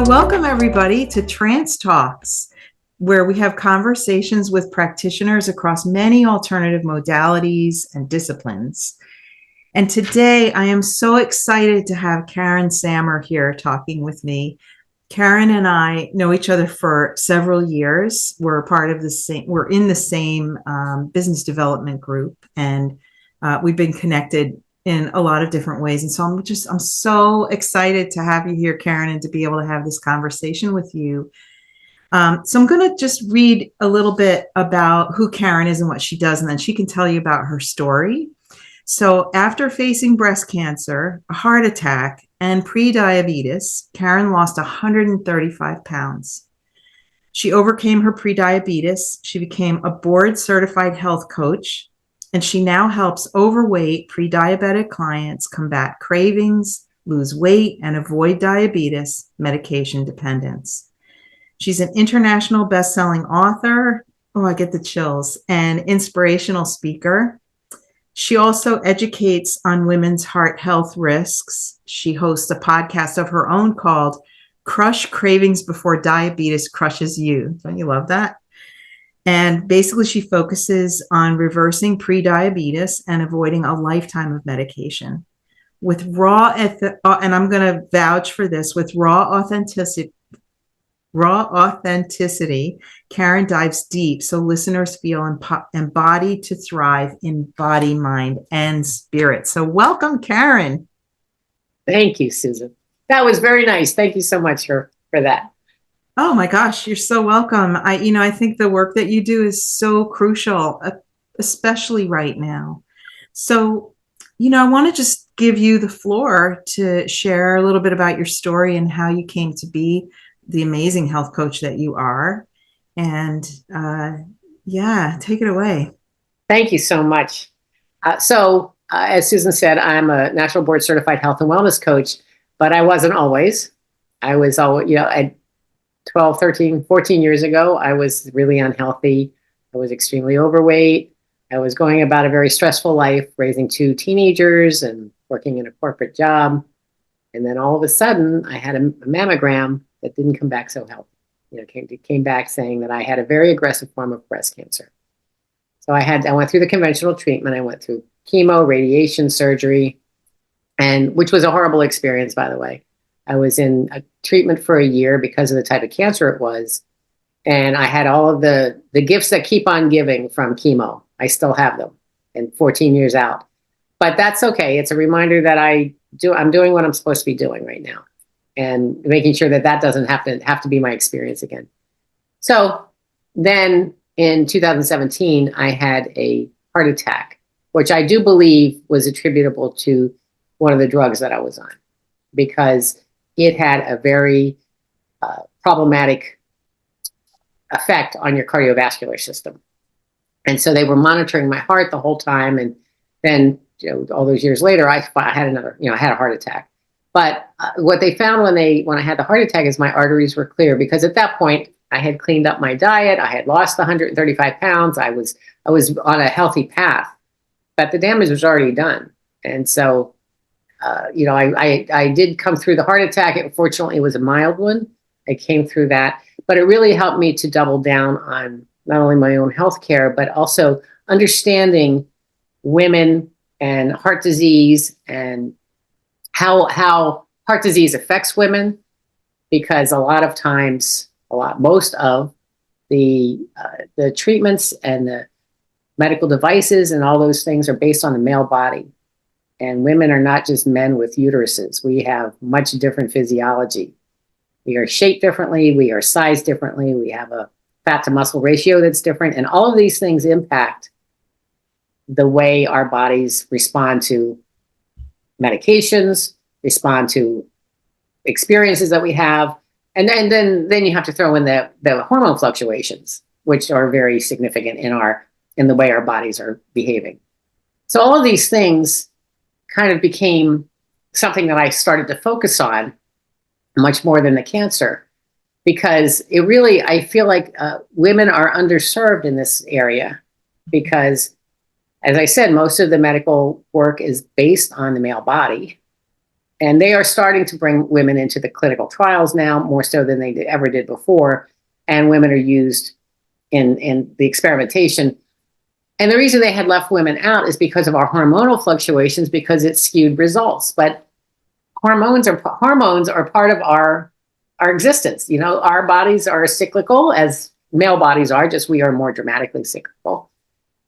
So welcome everybody to Trance Talks, where we have conversations with practitioners across many alternative modalities and disciplines. And today I am so excited to have Karen Sammer here talking with me. Karen and I know each other for several years. We're in the same business development group, and we've been connected in a lot of different ways. And so I'm so excited to have you here, Karen, and to be able to have this conversation with you. So I'm going to just read a little bit about who Karen is and what she does, and then she can tell you about her story. So after facing breast cancer, a heart attack, and pre-diabetes, Karen lost 135 pounds. She overcame her pre-diabetes. She became a board-certified health coach, and she now helps overweight pre-diabetic clients combat cravings, lose weight, and avoid diabetes medication dependence. She's an international best-selling author. Oh, I get the chills. And inspirational speaker. She also educates on women's heart health risks. She hosts a podcast of her own called Crush Cravings Before Diabetes Crushes You. Don't you love that? And basically she focuses on reversing pre-diabetes and avoiding a lifetime of medication. With and I'm going to vouch for this, with raw authenticity, Karen dives deep so listeners feel embodied to thrive in body, mind, and spirit. So welcome, Karen. Thank you, Susan. That was very nice. Thank you so much for that. Oh my gosh, you're so welcome. I think the work that you do is so crucial, especially right now. So, I want to just give you the floor to share a little bit about your story and how you came to be the amazing health coach that you are. And take it away. Thank you so much. As Susan said, I'm a national board certified health and wellness coach, but I wasn't always. I was always, at 12, 13, 14 years ago, I was really unhealthy. I was extremely overweight. I was going about a very stressful life, raising 2 teenagers and working in a corporate job. And then all of a sudden, I had a mammogram that didn't come back so healthy. It came back saying that I had a very aggressive form of breast cancer. So I went through the conventional treatment. I went through chemo, radiation, surgery, and which was a horrible experience, by the way. I was in a treatment for a year because of the type of cancer it was. And I had all of the gifts that keep on giving from chemo. I still have them, and 14 years out. But that's okay. It's a reminder that I'm doing what I'm supposed to be doing right now, and making sure that doesn't have to be my experience again. So then in 2017, I had a heart attack, which I do believe was attributable to one of the drugs that I was on, because it had a very problematic effect on your cardiovascular system. And so they were monitoring my heart the whole time. And then, all those years later, I had I had a heart attack. But what they found when I had the heart attack is my arteries were clear, because at that point I had cleaned up my diet. I had lost 135 pounds. I was on a healthy path, but the damage was already done. And so, I did come through the heart attack. Fortunately, it was a mild one. I came through that, but it really helped me to double down on not only my own health care, but also understanding women and heart disease, and how heart disease affects women, because a lot of times, most of the treatments and the medical devices and all those things are based on the male body. And women are not just men with uteruses. We have much different physiology. We are shaped differently. We are sized differently. We have a fat to muscle ratio that's different. And all of these things impact the way our bodies respond to medications, respond to experiences that we have. And then you have to throw in the hormone fluctuations, which are very significant in the way our bodies are behaving. So all of these things kind of became something that I started to focus on much more than the cancer, because I feel like women are underserved in this area, because, as I said, most of the medical work is based on the male body. And they are starting to bring women into the clinical trials now, more so than they ever did before. And women are used in the experimentation. And the reason they had left women out is because of our hormonal fluctuations, because it skewed results. But hormones are part of our existence. You know, our bodies are cyclical, as male bodies are, just we are more dramatically cyclical.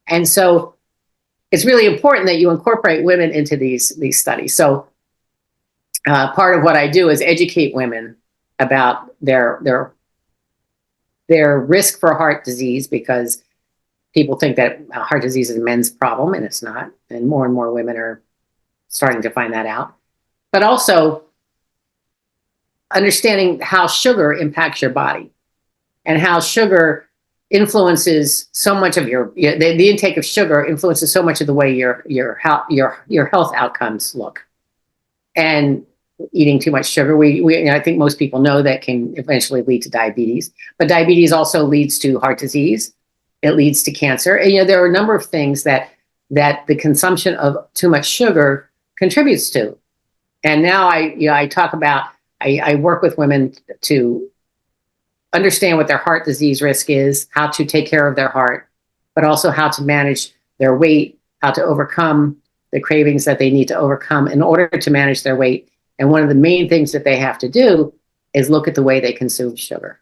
And so it's really important that you incorporate women into these studies. So part of what I do is educate women about their risk for heart disease, because people think that heart disease is a men's problem, and it's not. And more women are starting to find that out. But also understanding how sugar impacts your body, and how sugar influences so much of the intake of sugar influences so much of the way your health outcomes look. And eating too much sugar, I think most people know that can eventually lead to diabetes. But diabetes also leads to heart disease. It leads to cancer. And there are a number of things that the consumption of too much sugar contributes to. And now I talk about, I work with women to understand what their heart disease risk is, how to take care of their heart, but also how to manage their weight, how to overcome the cravings that they need to overcome in order to manage their weight. And one of the main things that they have to do is look at the way they consume sugar.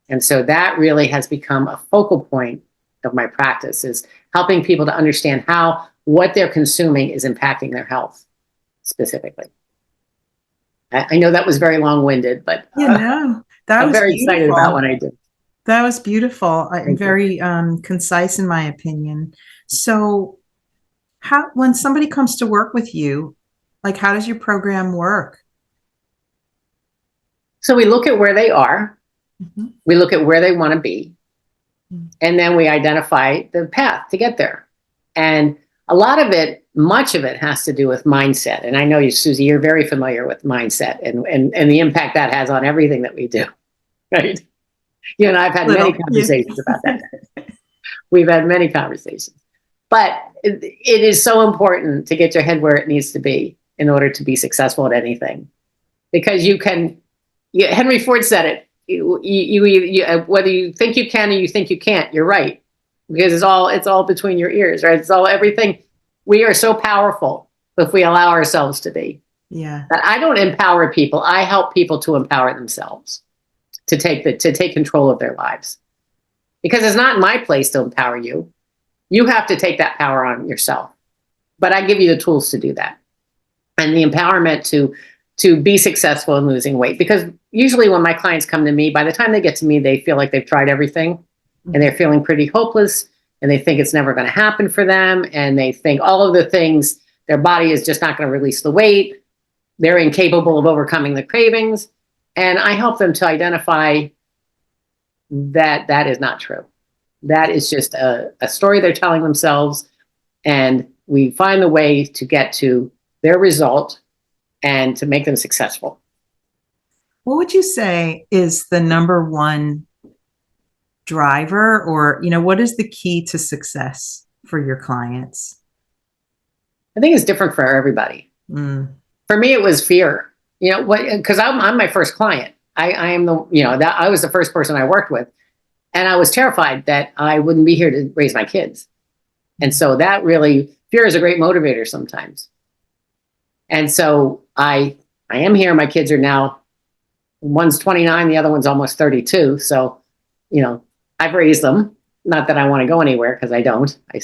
And so that really has become a focal point of my practice, is helping people to understand how what they're consuming is impacting their health specifically. I know that was very long-winded, but I'm very excited about what I do. That was beautiful. Very concise, in my opinion. So when somebody comes to work with you, like, how does your program work? So we look at where they are. Mm-hmm. We look at where they want to be. Mm-hmm. And then we identify the path to get there. And much of it has to do with mindset. And I know you, Susie, you're very familiar with mindset and the impact that has on everything that we do, right? You and I have had many conversations about that. We've had many conversations. But it is so important to get your head where it needs to be in order to be successful at anything. Because Henry Ford said it, whether you think you can or you think you can't, you're right. Because it's all between your ears, right? It's all everything. We are so powerful if we allow ourselves to be. Yeah. But I don't empower people. I help people to empower themselves, to take control of their lives. Because it's not my place to empower you. You have to take that power on yourself. But I give you the tools to do that. And the empowerment to be successful in losing weight. Because usually when my clients come to me, by the time they get to me, they feel like they've tried everything. And they're feeling pretty hopeless, and they think it's never going to happen for them. And they think all of the things, their body is just not going to release the weight. They're incapable of overcoming the cravings. And I help them to identify that that is not true. That is just a story they're telling themselves. And we find the way to get to their result and to make them successful. What would you say is the number one driver, or, what is the key to success for your clients? I think it's different for everybody. For me, it was fear, because I'm my first client. I am I was the first person I worked with, and I was terrified that I wouldn't be here to raise my kids. And so that really, fear is a great motivator sometimes. And so I am here. My kids are now, one's 29, the other one's almost 32. So, I've raised them. Not that I want to go anywhere, because I don't. I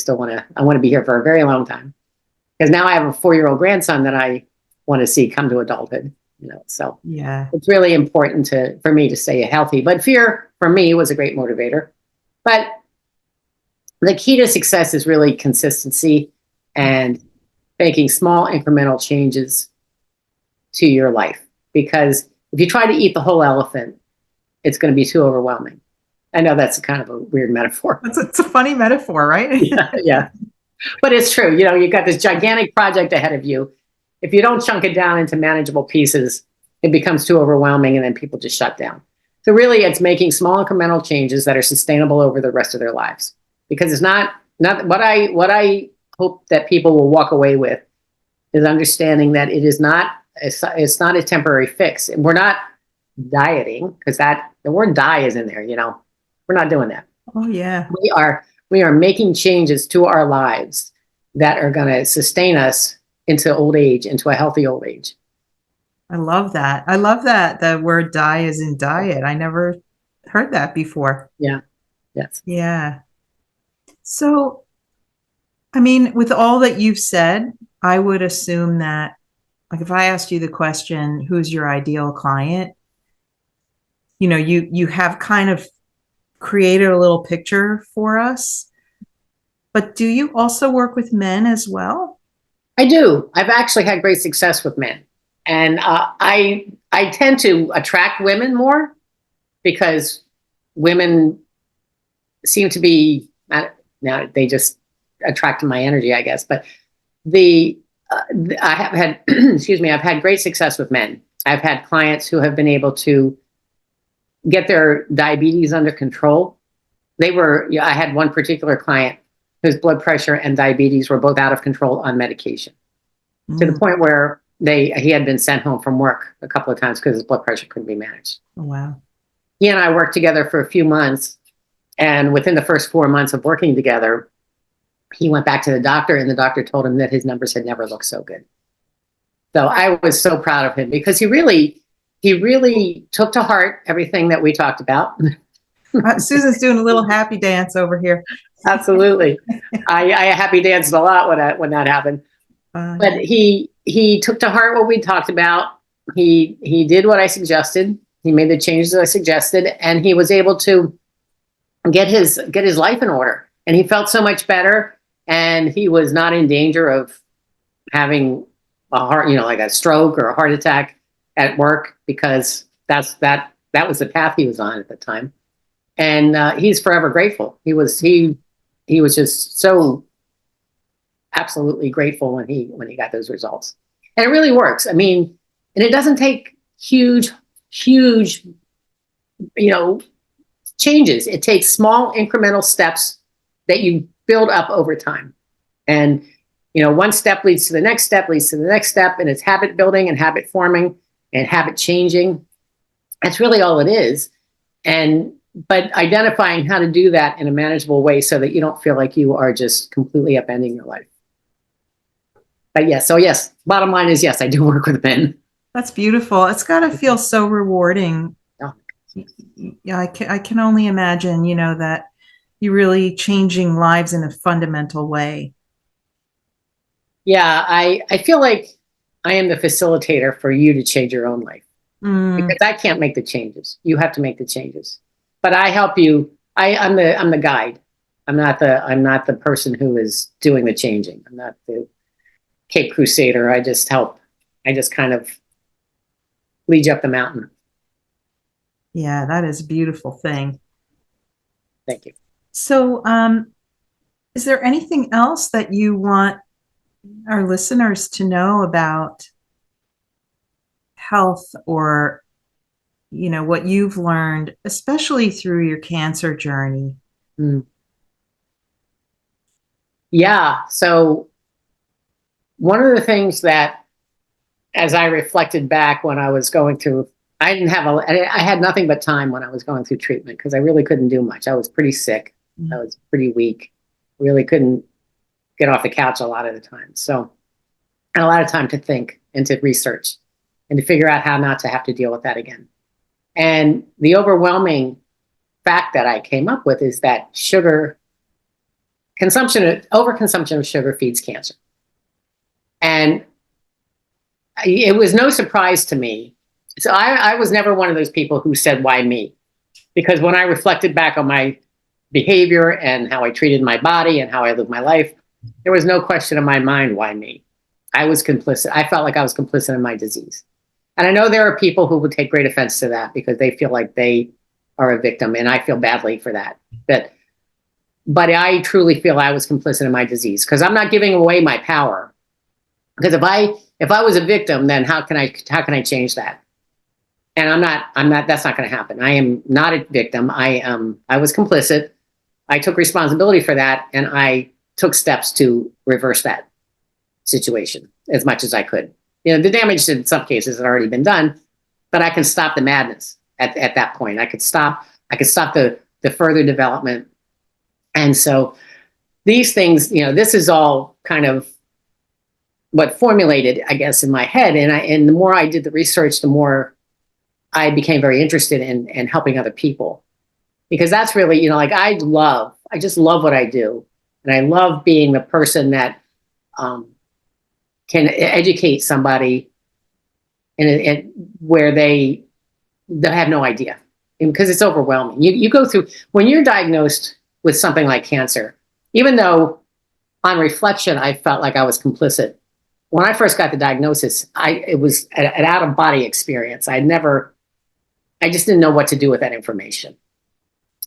want to be here for a very long time. Because now I have a 4-year-old grandson that I want to see come to adulthood. So yeah, it's really important for me to stay healthy. But fear for me was a great motivator. But the key to success is really consistency and making small incremental changes to your life. Because if you try to eat the whole elephant, it's going to be too overwhelming. I know that's kind of a weird metaphor. It's a funny metaphor, right? Yeah. But it's true. You've got this gigantic project ahead of you. If you don't chunk it down into manageable pieces, it becomes too overwhelming, and then people just shut down. So really, it's making small incremental changes that are sustainable over the rest of their lives. Because it's not what I hope that people will walk away with is understanding that it is not It's not a temporary fix. We're not dieting because the word die is in there. We're not doing that. Oh, yeah. We are making changes to our lives that are going to sustain us into old age, into a healthy old age. I love that. I love that the word die is in diet. I never heard that before. Yeah. Yes. Yeah. So, I mean, with all that you've said, I would assume that, like, if I asked you the question, who's your ideal client? You have kind of created a little picture for us. But do you also work with men as well? I do. I've actually had great success with men, and I tend to attract women more because women seem to be now they just attract my energy, I guess. But I have had excuse me, I've had great success with men. I've had clients who have been able to get their diabetes under control. I had one particular client whose blood pressure and diabetes were both out of control on medication, to the point where he had been sent home from work a couple of times because his blood pressure couldn't be managed. Oh, wow. He and I worked together for a few months, and within the first 4 months of working together, he went back to the doctor, and the doctor told him that his numbers had never looked so good. So I was so proud of him because he really took to heart everything that we talked about. Susan's doing a little happy dance over here. Absolutely. I happy danced a lot when that happened. But he took to heart what we talked about. He did what I suggested. He made the changes I suggested, and he was able to get his life in order. And he felt so much better, and he was not in danger of having a heart, like a stroke or a heart attack at work, because that was the path he was on at the time. And he's forever grateful. He was just so absolutely grateful when he got those results. And it really works. I mean, and it doesn't take huge, changes. It takes small incremental steps that you build up over time. And, one step leads to the next step, leads to the next step, and it's habit building and habit forming and habit changing. That's really all it is. But identifying how to do that in a manageable way so that you don't feel like you are just completely upending your life. But yes, bottom line is yes, I do work with men. That's beautiful. It's got to feel so rewarding. Oh. Yeah, I can only imagine, that you're really changing lives in a fundamental way. Yeah, I feel like I am the facilitator for you to change your own life. Because I can't make the changes. You have to make the changes. But I help you. I'm the guide. I'm not the person who is doing the changing. I'm not the Cape Crusader. I just help. I just kind of lead you up the mountain. Yeah, that is a beautiful thing. Thank you. So, is there anything else that you want our listeners to know about health, or what you've learned, especially through your cancer journey? Yeah. So one of the things that, as I reflected back when I was going through, I had nothing but time when I was going through treatment because I really couldn't do much. I was pretty sick. I was pretty weak. Really couldn't get off the couch a lot of the time. So I had a lot of time to think and to research and to figure out how not to have to deal with that again. And the overwhelming fact that I came up with is that overconsumption of sugar feeds cancer. And it was no surprise to me. So I was never one of those people who said, why me? Because when I reflected back on my behavior and how I treated my body and how I lived my life, there was no question in my mind, why me? I was complicit. I felt like I was complicit in my disease. And I know there are people who would take great offense to that because they feel like they are a victim, and I feel badly for that. But I truly feel I was complicit in my disease because I'm not giving away my power. Because if I was a victim, then how can I change that? And I'm not, that's not going to happen. I am not a victim. I was complicit. I took responsibility for that, and I took steps to reverse that situation as much as I could. The damage in some cases had already been done, but I can stop the madness at that point. I could stop the further development. And so these things, this is all kind of what formulated, I guess, in my head. And the more I did the research, the more I became very interested in helping other people, because that's really, like I just love what I do. And I love being the person that can educate somebody in where they have no idea, because it's overwhelming. You go through, when you're diagnosed with something like cancer, even though on reflection, I felt like I was complicit. When I first got the diagnosis, it was an out-of-body experience. I just didn't know what to do with that information.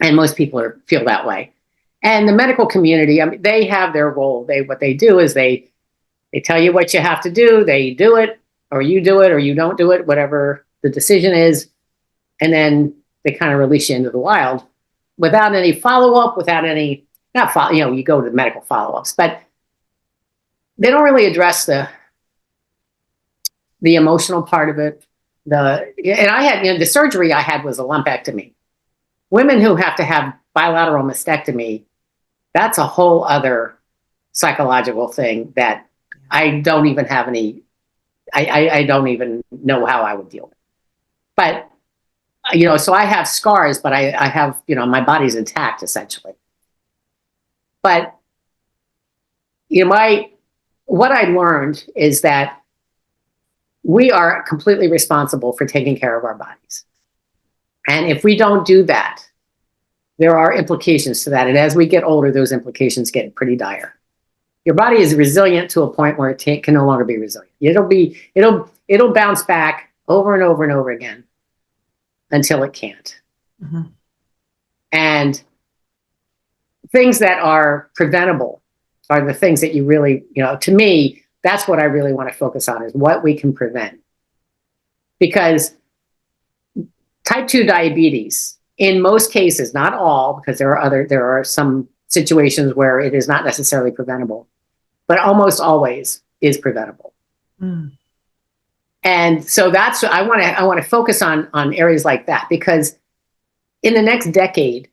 And most people feel that way. And the medical community, I mean, they have their role. What they do is they tell you what you have to do. They do it, or you do it, or you don't do it, whatever the decision is. And then they kind of release you into the wild without any follow-up, without any, you go to medical follow-ups, but they don't really address the emotional part of it. And I had, the surgery I had was a lumpectomy. Women who have to have bilateral mastectomy, that's a whole other psychological thing that I don't even have any, I don't even know how I would deal with. But, so I have scars, but I have, my body's intact essentially. But, what I learned is that we are completely responsible for taking care of our bodies. And if we don't do that, there are implications to that. And as we get older, those implications get pretty dire. Your body is resilient to a point where it can no longer be resilient. It'll bounce back over and over and over again until it can't. Mm-hmm. And things that are preventable are the things that you really, to me, that's what I really want to focus on, is what we can prevent. Because type 2 diabetes, in most cases, not all, because there are some situations where it is not necessarily preventable, but almost always is preventable. Mm. And so that's, I want to focus on areas like that, because in the next decade,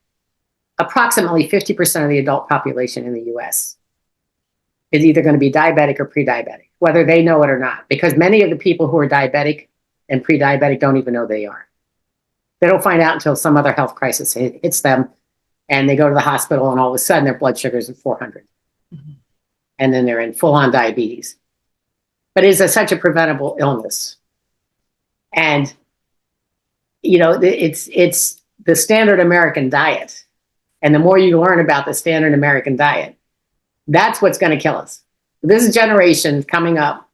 approximately 50% of the adult population in the US is either going to be diabetic or pre-diabetic, whether they know it or not, because many of the people who are diabetic and pre-diabetic don't even know they are. They don't find out until some other health crisis hits them, and they go to the hospital, and all of a sudden their blood sugar is at 400. Mm-hmm. And then they're in full-on diabetes. But it's such a preventable illness. And, it's the standard American diet. And the more you learn about the standard American diet, that's what's going to kill us. This generation coming up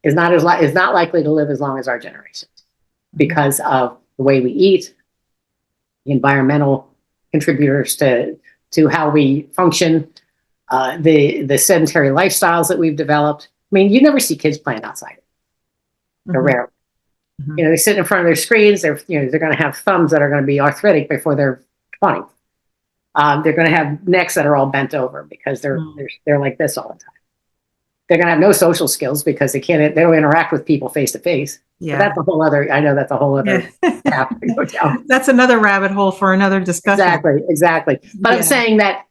is not likely to live as long as our generation, because of the way we eat, the environmental contributors to how we function, the sedentary lifestyles that we've developed. I mean, you never see kids playing outside. They're rare. Mm-hmm. They sit in front of their screens. They're going to have thumbs that are going to be arthritic before they're 20. They're going to have necks that are all bent over because they're like this all the time. They're going to have no social skills because they don't interact with people face to face. Yeah, but that's a whole other. I know that's a whole other path to go down. That's another rabbit hole for another discussion. Exactly. But I'm saying that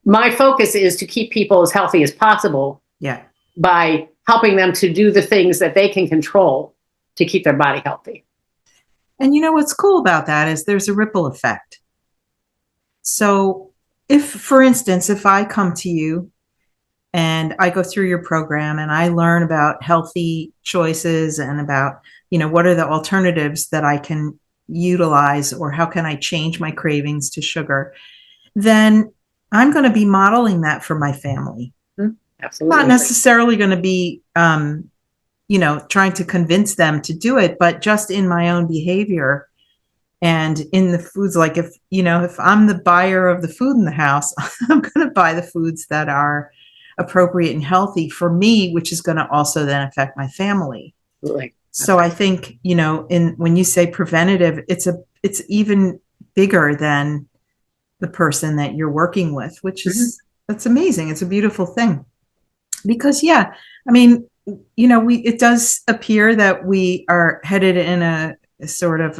my focus is to keep people as healthy as possible. Yeah. By helping them to do the things that they can control to keep their body healthy. And what's cool about that is there's a ripple effect. So for instance, if I come to you and I go through your program and I learn about healthy choices and about, what are the alternatives that I can utilize, or how can I change my cravings to sugar, then I'm going to be modeling that for my family. Mm-hmm. Absolutely. Not necessarily going to be, trying to convince them to do it, but just in my own behavior and in the foods. Like if I'm the buyer of the food in the house, I'm going to buy the foods that are appropriate and healthy for me, which is going to also then affect my family. Absolutely. So I think, when you say preventative, it's even bigger than the person that you're working with, which is, that's amazing. It's a beautiful thing. Because, I mean, it does appear that we are headed in a sort of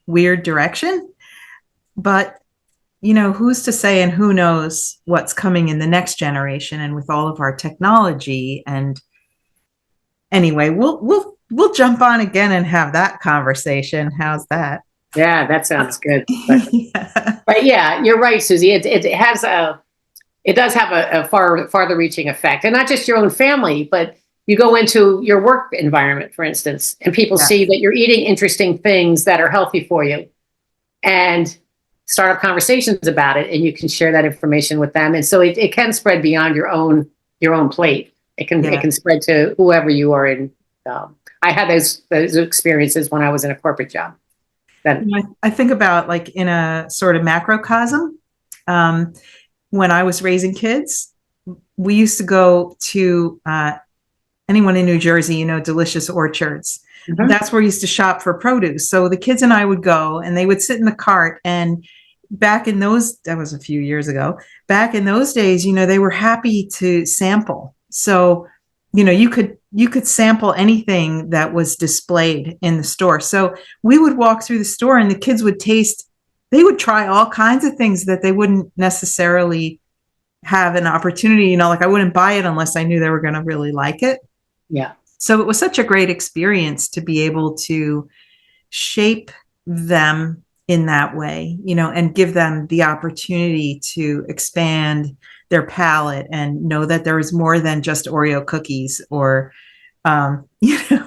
weird direction, but who's to say, and who knows what's coming in the next generation, and with all of our technology. And anyway, we'll jump on again and have that conversation. How's that? Yeah, that sounds good. Yeah. But yeah, you're right, Susie. It does have a farther reaching effect, and not just your own family, but you go into your work environment, for instance, and people Yeah. see that you're eating interesting things that are healthy for you, and start up conversations about it, and you can share that information with them, and so it can spread beyond your own plate. It Yeah. can spread to whoever you are in. I had those experiences when I was in a corporate job. That I think about, like, in a sort of macrocosm. When I was raising kids, we used to go to anyone in New Jersey, Delicious Orchards. Mhm. That's where we used to shop for produce. So the kids and I would go, and they would sit in the cart. And that was a few years ago. Back in those days, they were happy to sample. So, you could sample anything that was displayed in the store. So we would walk through the store, and the kids would they would try all kinds of things that they wouldn't necessarily have an opportunity, like I wouldn't buy it unless I knew they were going to really like it. yeah. So it was such a great experience to be able to shape them in that way, and give them the opportunity to expand their palate and know that there is more than just Oreo cookies or, um, you know,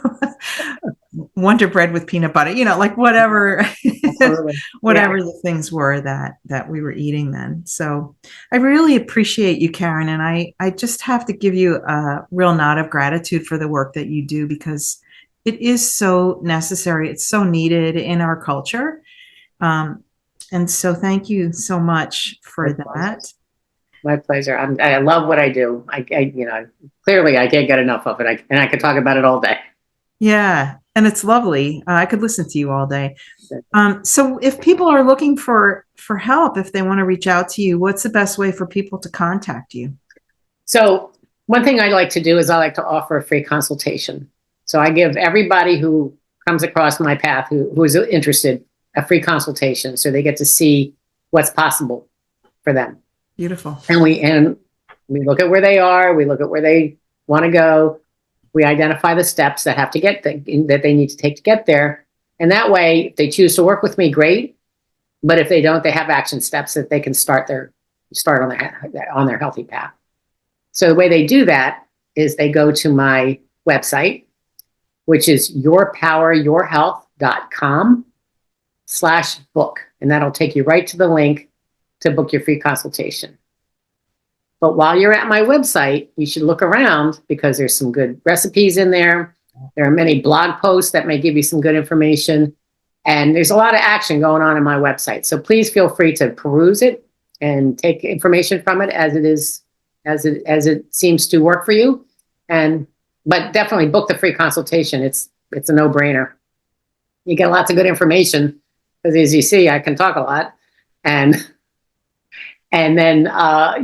Wonder Bread with peanut butter, like whatever, Absolutely. whatever the things were that we were eating then. So I really appreciate you, Karen, and I just have to give you a real nod of gratitude for the work that you do, because it is so necessary. It's so needed in our culture. And so thank you so much for that. My pleasure. I love what I do. Clearly I can't get enough of it. And I could talk about it all day. Yeah, and it's lovely. I could listen to you all day. So if people are looking for help, if they want to reach out to you, what's the best way for people to contact you? So one thing I like to do is I like to offer a free consultation. So I give everybody who comes across my path who is interested a free consultation, so they get to see what's possible for them. Beautiful. And we look at where they are. We look at where they want to go. We identify the steps that that they need to take to get there. And that way, if they choose to work with me, great. But if they don't, they have action steps that they can start on their healthy path. So the way they do that is they go to my website, which is yourpoweryourhealth.com/book. And that'll take you right to the link to book your free consultation. But while you're at my website, you should look around, because there's some good recipes in there. There are many blog posts that may give you some good information. And there's a lot of action going on my website. So please feel free to peruse it and take information from it as it seems to work for you. But definitely book the free consultation. It's a no-brainer. You get lots of good information, because as you see, I can talk a lot. And then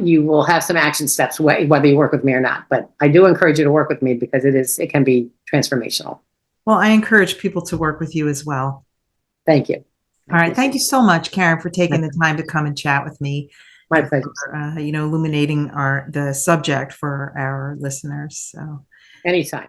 you will have some action steps, whether you work with me or not. But I do encourage you to work with me, because it can be transformational. Well, I encourage people to work with you as well. Thank you. All right. Thank you so much, Karen, for taking the time to come and chat with me. My pleasure. For, illuminating the subject for our listeners. So Anytime.